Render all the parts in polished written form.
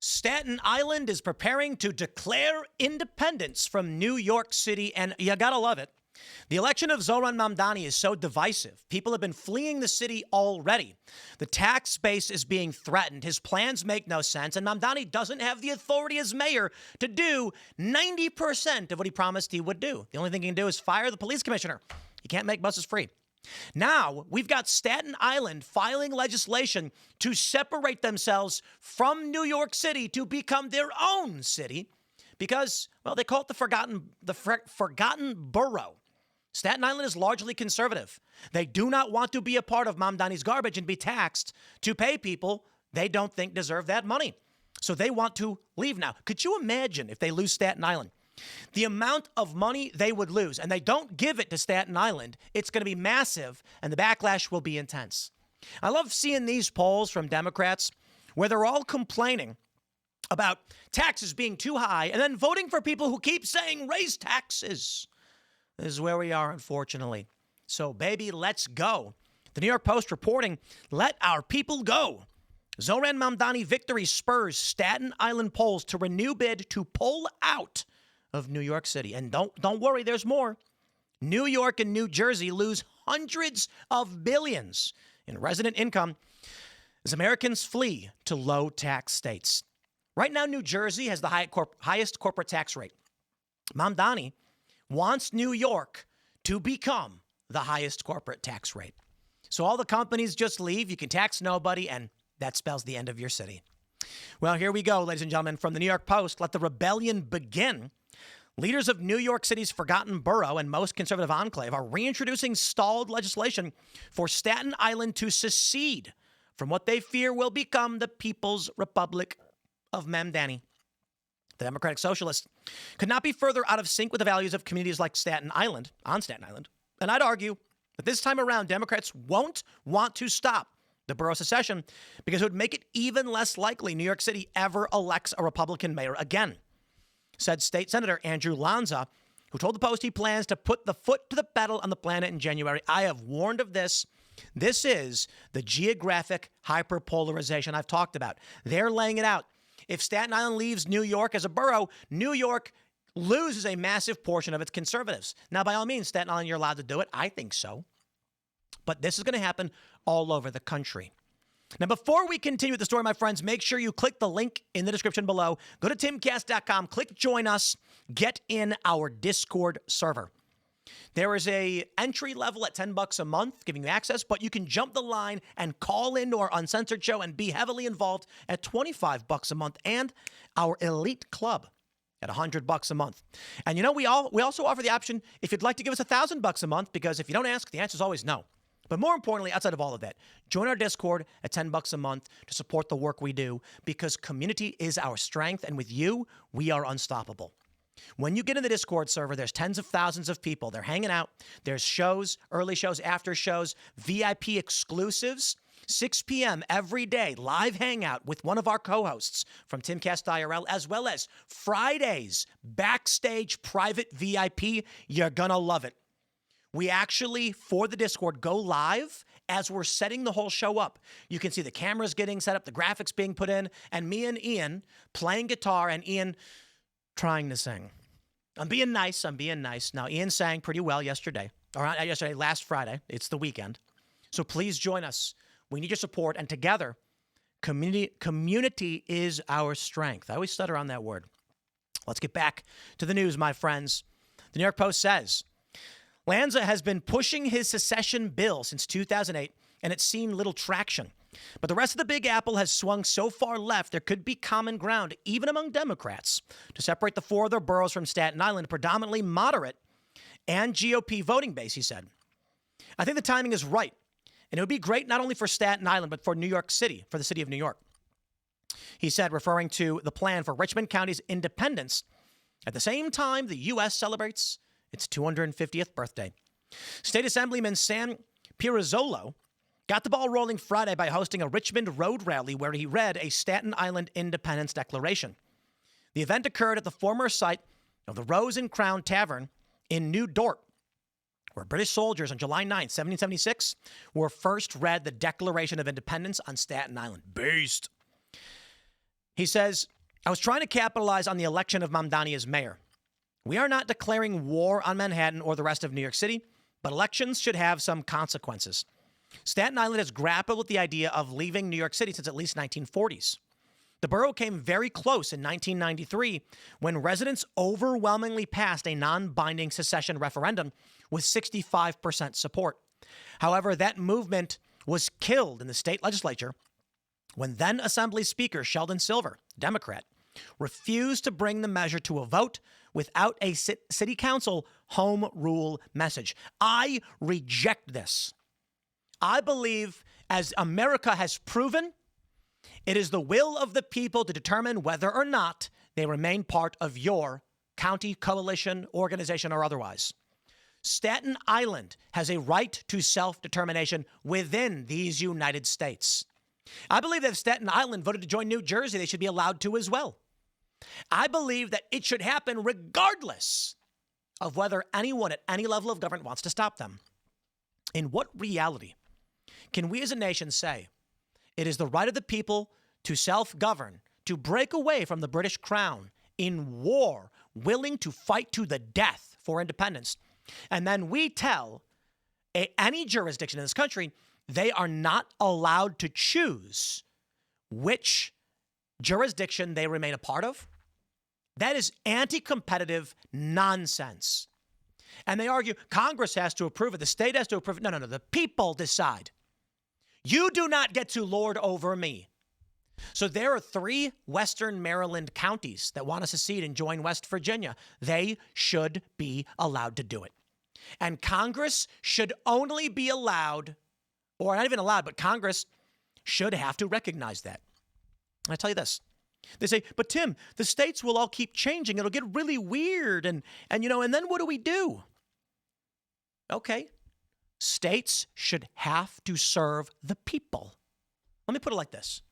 Staten Island is preparing to declare independence from New York City, and you gotta love it. The election of Zoran Mamdani is so divisive. People have been fleeing the city already. The tax base is being threatened. His plans make no sense, and Mamdani doesn't have the authority as mayor to do 90% of what he promised he would do. The only thing he can do is fire the police commissioner. He can't make buses free. Now, we've got Staten Island filing legislation to separate themselves from New York City to become their own city because, well, they call it the forgotten borough. Staten Island is largely conservative. They do not want to be a part of Mamdani's garbage and be taxed to pay people they don't think deserve that money. So they want to leave now. Could you imagine if they lose Staten Island? The amount of money they would lose, and they don't give it to Staten Island, it's going to be massive, and the backlash will be intense. I love seeing these polls from Democrats where they're all complaining about taxes being too high and then voting for people who keep saying raise taxes. This is where we are, unfortunately. So, baby, let's go. The New York Post reporting, let our people go. Zoran Mamdani victory spurs Staten Island polls to renew bid to pull out of New York City. And don't worry, there's more. New York and New Jersey lose hundreds of billions in resident income as Americans flee to low-tax states. Right now, New Jersey has the highest corporate tax rate. Mamdani wants New York to become the highest corporate tax rate. So all the companies just leave, you can tax nobody, and that spells the end of your city. Well, here we go, ladies and gentlemen, from the New York Post. Let the rebellion begin. Leaders of New York City's forgotten borough and most conservative enclave are reintroducing stalled legislation for Staten Island to secede from what they fear will become the People's Republic of Mamdani. The Democratic Socialists could not be further out of sync with the values of communities like Staten Island, and I'd argue that this time around, Democrats won't want to stop the borough secession because it would make it even less likely New York City ever elects a Republican mayor again, said State Senator Andrew Lanza, who told the Post he plans to put the foot to the pedal on the planet in January. I have warned of this. This is the geographic hyperpolarization I've talked about. They're laying it out. If Staten Island leaves New York as a borough, New York loses a massive portion of its conservatives. Now, by all means, Staten Island, you're allowed to do it. I think so. But this is going to happen all over the country. Now, before we continue with the story, my friends, make sure you click the link in the description below. Go to timcast.com, click join us, get in our Discord server. There is a entry level at $10 a month giving you access, but you can jump the line and call into our uncensored show and be heavily involved at $25 a month, and our elite club at $100 a month. And you know, we also offer the option if you'd like to give us $1,000 a month, because if you don't ask, the answer is always no. But more importantly, outside of all of that, join our Discord at $10 a month to support the work we do, because community is our strength, and with you, we are unstoppable. When you get in the Discord server, there's tens of thousands of people. They're hanging out. There's shows, early shows, after shows, VIP exclusives, 6 p.m. every day, live hangout with one of our co-hosts from Timcast IRL, as well as Fridays, backstage private VIP. You're going to love it. We actually, for the Discord, go live as we're setting the whole show up. You can see the cameras getting set up, the graphics being put in, and me and Ian playing guitar, and Ian trying to sing. I'm being nice. Now, Ian sang pretty well last Friday. It's the weekend. So please join us. We need your support, and together, community is our strength. I always stutter on that word. Let's get back to the news, my friends. The New York Post says, Lanza has been pushing his secession bill since 2008, and it's seen little traction. But the rest of the Big Apple has swung so far left, there could be common ground, even among Democrats, to separate the four other boroughs from Staten Island, predominantly moderate and GOP voting base, he said. I think the timing is right, and it would be great not only for Staten Island, but for New York City, for the city of New York. He said, referring to the plan for Richmond County's independence at the same time the U.S. celebrates its 250th birthday. State Assemblyman Sam Pirazzolo got the ball rolling Friday by hosting a Richmond road rally where he read a Staten Island Independence Declaration. The event occurred at the former site of the Rose and Crown Tavern in New Dorp, where British soldiers on July 9, 1776, were first read the Declaration of Independence on Staten Island. Based. He says, I was trying to capitalize on the election of Mamdani as mayor. We are not declaring war on Manhattan or the rest of New York City, but elections should have some consequences. Staten Island has grappled with the idea of leaving New York City since at least 1940s. The borough came very close in 1993 when residents overwhelmingly passed a non-binding secession referendum with 65% support. However, that movement was killed in the state legislature when then Assembly Speaker Sheldon Silver, Democrat, refused to bring the measure to a vote without a city council home rule message. I reject this. I believe, as America has proven, it is the will of the people to determine whether or not they remain part of your county, coalition, organization, or otherwise. Staten Island has a right to self-determination within these United States. I believe that if Staten Island voted to join New Jersey, they should be allowed to as well. I believe that it should happen regardless of whether anyone at any level of government wants to stop them. In what reality can we as a nation say it is the right of the people to self-govern, to break away from the British crown in war, willing to fight to the death for independence, and then we tell any jurisdiction in this country they are not allowed to choose which jurisdiction they remain a part of? That is anti-competitive nonsense. And they argue Congress has to approve it, the state has to approve it. No, the people decide. You do not get to lord over me. So there are 3 Western Maryland counties that want to secede and join West Virginia. They should be allowed to do it. And Congress should only be allowed, or not even allowed, but Congress should have to recognize that. I tell you this. They say, but Tim, the states will all keep changing. It'll get really weird. And then what do we do? Okay. States should have to serve the people. Let me put it like this.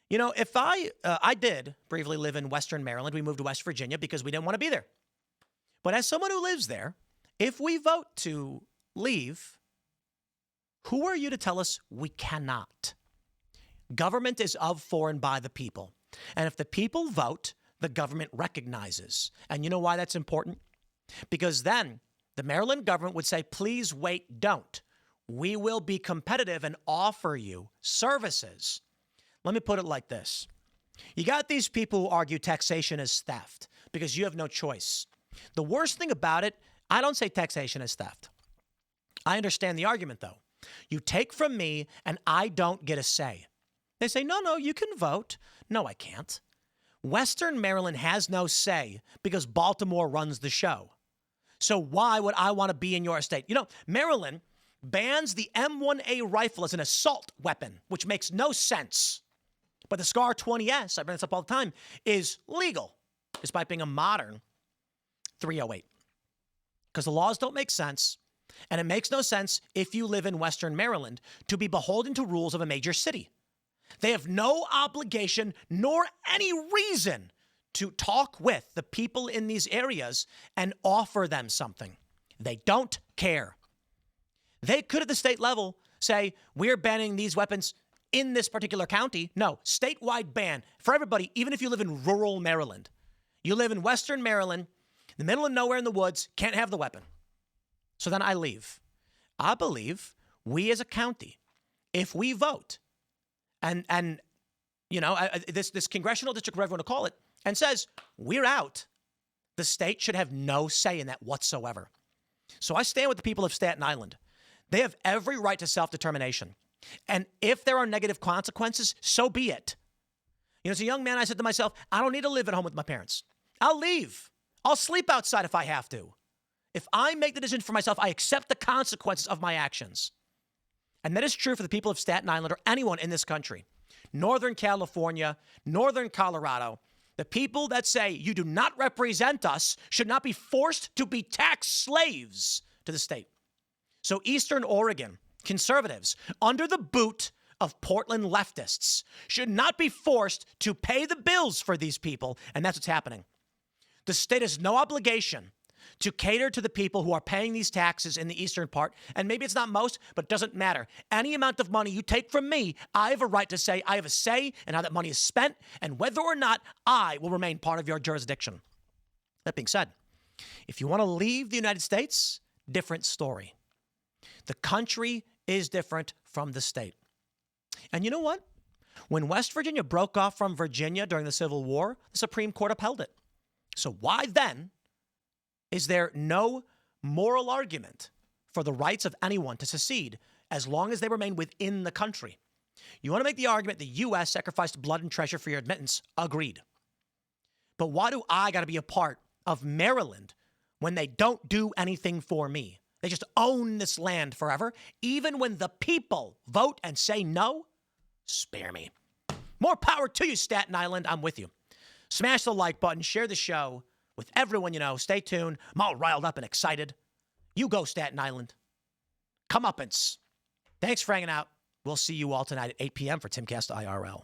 If I did briefly live in Western Maryland, we moved to West Virginia because we didn't want to be there. But as someone who lives there, if we vote to leave, who are you to tell us we cannot? Government is of, for, and by the people. And if the people vote, the government recognizes. And you know why that's important? Because then the Maryland government would say, please wait, don't. We will be competitive and offer you services. Let me put it like this. You got these people who argue taxation is theft because you have no choice. The worst thing about it, I don't say taxation is theft. I understand the argument, though. You take from me and I don't get a say. They say, no, you can vote. No, I can't. Western Maryland has no say because Baltimore runs the show. So why would I want to be in your state? Maryland bans the M1A rifle as an assault weapon, which makes no sense. But the SCAR 20S, I bring this up all the time, is legal, despite being a modern .308. Because the laws don't make sense, and it makes no sense if you live in Western Maryland to be beholden to rules of a major city. They have no obligation nor any reason to talk with the people in these areas and offer them something. They don't care. They could at the state level say, we're banning these weapons in this particular county. No, statewide ban for everybody, even if you live in rural Maryland. You live in Western Maryland, in the middle of nowhere in the woods, can't have the weapon. So then I leave. I believe we as a county, if we vote, this congressional district, whatever you want to call it, and says, we're out, the state should have no say in that whatsoever. So I stand with the people of Staten Island. They have every right to self-determination. And if there are negative consequences, so be it. As a young man, I said to myself, I don't need to live at home with my parents. I'll leave. I'll sleep outside if I have to. If I make the decision for myself, I accept the consequences of my actions. And that is true for the people of Staten Island or anyone in this country. Northern California, Northern Colorado, the people that say you do not represent us should not be forced to be tax slaves to the state. So Eastern Oregon, conservatives, under the boot of Portland leftists, should not be forced to pay the bills for these people, and that's what's happening. The state has no obligation to cater to the people who are paying these taxes in the eastern part. And maybe it's not most, but it doesn't matter. Any amount of money you take from me, I have a right to say I have a say in how that money is spent and whether or not I will remain part of your jurisdiction. That being said, if you want to leave the United States, different story. The country is different from the state. And you know what? When West Virginia broke off from Virginia during the Civil War, the Supreme Court upheld it. So why then is there no moral argument for the rights of anyone to secede as long as they remain within the country? You want to make the argument the U.S. sacrificed blood and treasure for your admittance? Agreed. But why do I got to be a part of Maryland when they don't do anything for me? They just own this land forever. Even when the people vote and say no, spare me. More power to you, Staten Island. I'm with you. Smash the like button. Share the show with everyone you know. Stay tuned. I'm all riled up and excited. You go, Staten Island. Comeuppance. Thanks for hanging out. We'll see you all tonight at 8 p.m. for Timcast IRL.